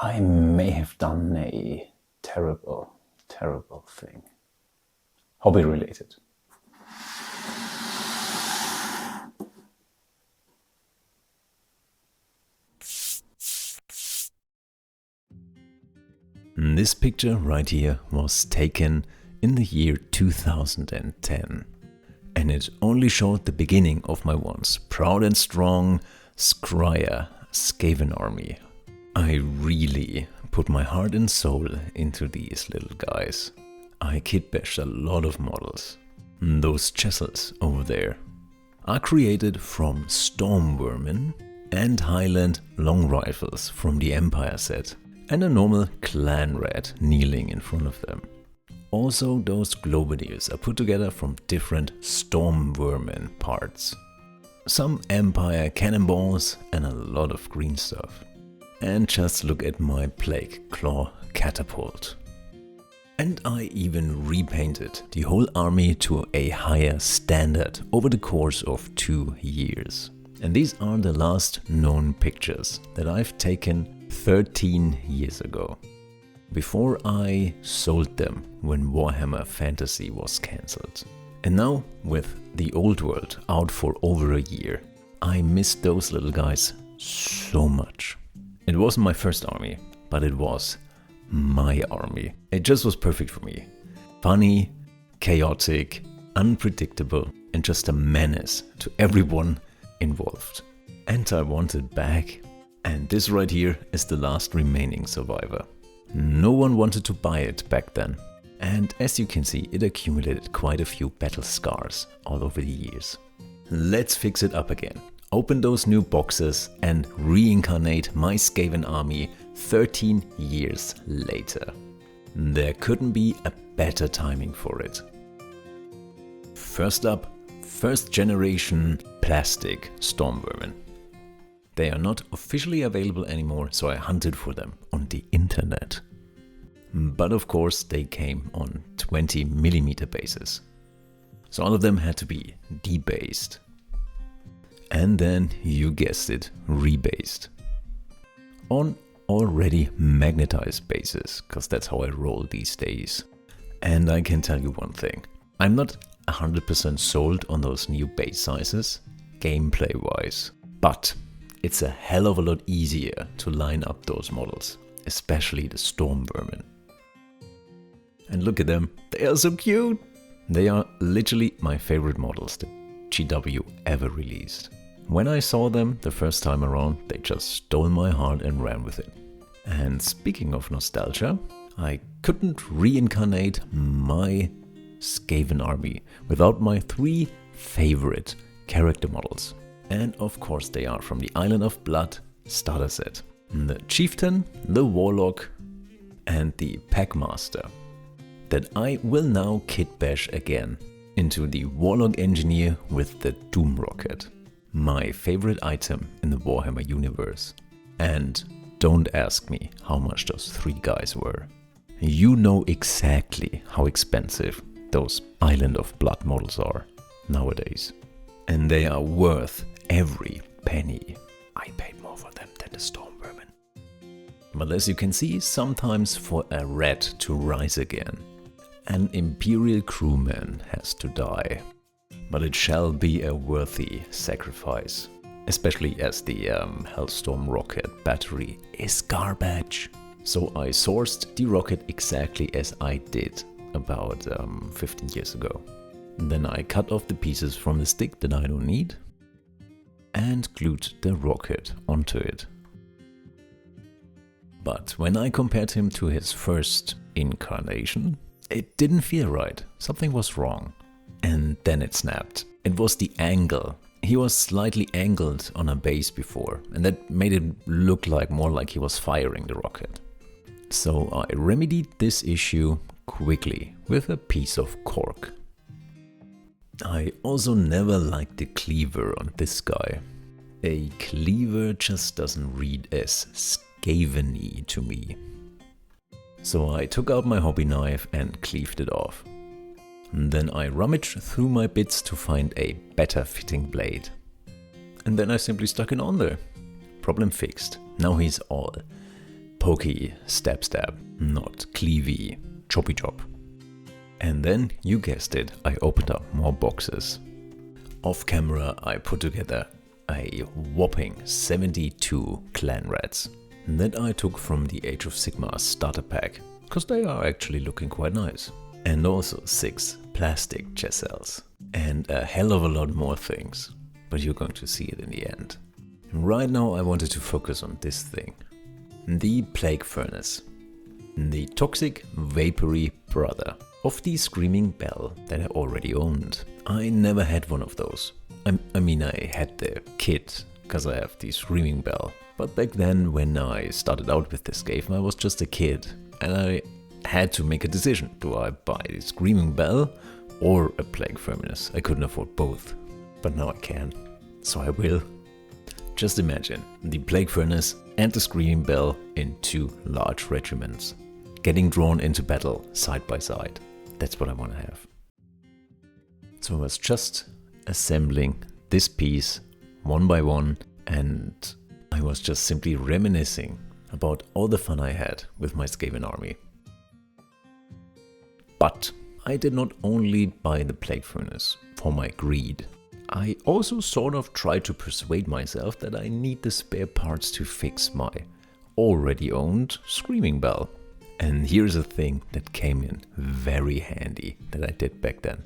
I may have done a terrible thing. Hobby related. This picture right here was taken in the year 2010, and it only showed the beginning of my once proud and strong Scryer Skaven army. I really put my heart and soul into these little guys. I kitbashed a lot of models. Those chisels over there are created from storm vermin and Highland long rifles from the Empire set, and a normal clan rat kneeling in front of them. Also, those globadiers are put together from different storm vermin parts. Some Empire cannonballs and a lot of green stuff. And just look at my plague claw catapult. And I even repainted the whole army to a higher standard over the course of 2 years. And these are the last known pictures that I've taken 13 years ago, before I sold them when Warhammer Fantasy was cancelled. And now, with the old world out for over a year, I miss those little guys so much. It wasn't my first army, but it was my army. It just was perfect for me. Funny, chaotic, unpredictable, and just a menace to everyone involved. And I want it back. And this right here is the last remaining survivor. No one wanted to buy it back then. And as you can see, it accumulated quite a few battle scars all over the years. Let's fix it up again. Open those new boxes and reincarnate my Skaven army 13 years later. There couldn't be a better timing for it. First up, first generation plastic storm vermin. They are not officially available anymore, so I hunted for them on the internet. But of course they came on 20mm bases. So all of them had to be debased. And then, you guessed it, rebased. On already magnetized bases, because that's how I roll these days. And I can tell you one thing. I'm not 100% sold on those new base sizes, gameplay wise. But it's a hell of a lot easier to line up those models, especially the storm vermin. And look at them, they are so cute! They are literally my favorite models that GW ever released. When I saw them the first time around, they just stole my heart and ran with it. And speaking of nostalgia, I couldn't reincarnate my Skaven army without my 3 favorite character models. And of course they are from the Island of Blood starter set. The Chieftain, the Warlock and the Packmaster. That I will now kitbash again into the Warlock Engineer with the Doom Rocket. My favorite item in the Warhammer universe. And don't ask me how much those 3 guys were. You know exactly how expensive those Island of Blood models are nowadays. And they are worth every penny. I paid more for them than the storm vermin. But as you can see, sometimes for a rat to rise again, an Imperial crewman has to die. But it shall be a worthy sacrifice, especially as the Hellstorm rocket battery is garbage. So I sourced the rocket exactly as I did about 15 years ago. Then I cut off the pieces from the stick that I don't need and glued the rocket onto it. But when I compared him to his first incarnation, it didn't feel right. Something was wrong. And then it snapped. It was the angle. He was slightly angled on a base before, and that made it look more like he was firing the rocket. So I remedied this issue quickly with a piece of cork. I also never liked the cleaver on this guy. A cleaver just doesn't read as Skaven-y to me. So I took out my hobby knife and cleaved it off. Then I rummaged through my bits to find a better fitting blade. And then I simply stuck it on there. Problem fixed. Now he's all pokey stab, not cleavy choppy chop. And then, you guessed it, I opened up more boxes. Off camera, I put together a whopping 72 clan rats that I took from the Age of Sigmar starter pack, because they are actually looking quite nice. And also 6 plastic chessels. And a hell of a lot more things, but you're going to see it in the end. Right now I wanted to focus on this thing. The Plague Furnace. The toxic, vapory brother of the Screaming Bell that I already owned. I never had one of those. I mean, I had the kit, because I have the Screaming Bell. But back then, when I started out with this Skaven, I was just a kid. And I had to make a decision. Do I buy the Screaming Bell or a Plague Furnace? I couldn't afford both. But now I can. So I will. Just imagine the Plague Furnace and the Screaming Bell in 2 large regiments, getting drawn into battle side by side. That's what I want to have. So I was just assembling this piece one by one, and I was just simply reminiscing about all the fun I had with my Skaven army. But I did not only buy the Plague Furnace for my greed. I also sort of tried to persuade myself that I need the spare parts to fix my already owned Screaming Bell. And here's a thing that came in very handy that I did back then.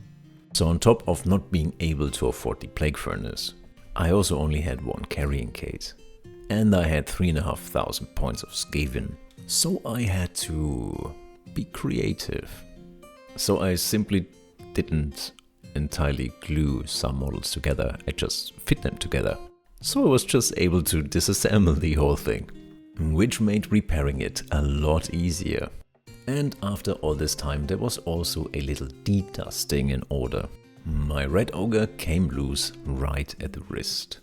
So on top of not being able to afford the Plague Furnace, I also only had 1 carrying case. And I had 3,500 points of Skaven. So I had to be creative. So I simply didn't entirely glue some models together, I just fit them together. So I was just able to disassemble the whole thing, which made repairing it a lot easier. And after all this time there was also a little de-dusting in order. My Red Ogre came loose right at the wrist,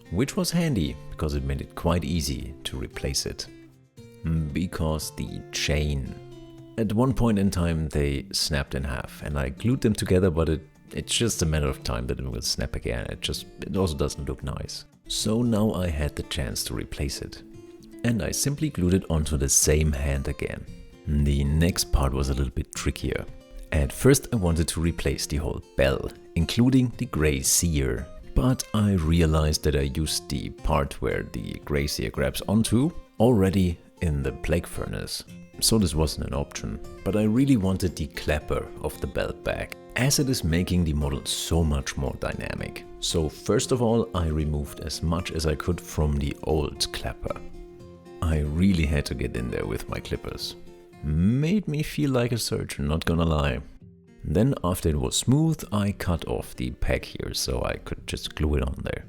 which was handy because it made it quite easy to replace it. Because the chain, at one point in time they snapped in half and I glued them together, but it's just a matter of time that it will snap again. It also doesn't look nice. So now I had the chance to replace it. And I simply glued it onto the same hand again. The next part was a little bit trickier. At first I wanted to replace the whole bell, including the Grey Seer. But I realized that I used the part where the Grey Seer grabs onto already in the Plague Furnace. So this wasn't an option. But I really wanted the clapper of the bell back, as it is making the model so much more dynamic. So first of all, I removed as much as I could from the old clapper. I really had to get in there with my clippers. Made me feel like a surgeon, not gonna lie. Then after it was smooth, I cut off the peg here so I could just glue it on there.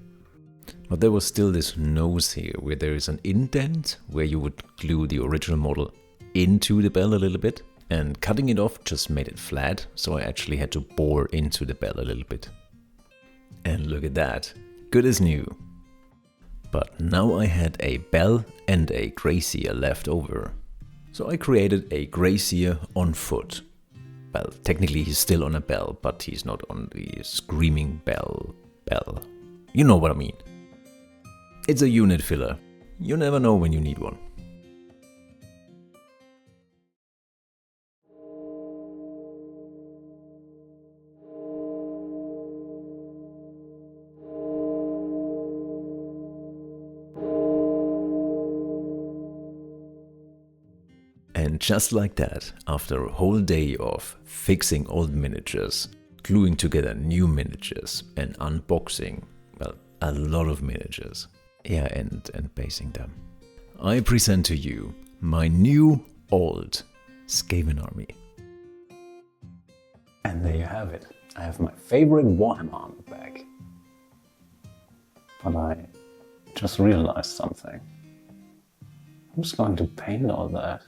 But there was still this nose here where there is an indent where you would glue the original model into the bell a little bit. And cutting it off just made it flat, so I actually had to bore into the bell a little bit. And look at that, good as new. But now I had a bell and a Grey Seer left over. So I created a Grey Seer on foot. Well, technically he's still on a bell, but he's not on the Screaming Bell. You know what I mean. It's a unit filler. You never know when you need one. And just like that, after a whole day of fixing old miniatures, gluing together new miniatures and unboxing, well, a lot of miniatures, yeah, and basing them, I present to you my new old Skaven army. And there you have it. I have my favorite Warhammer army back. But I just realized something. I'm just going to paint all that.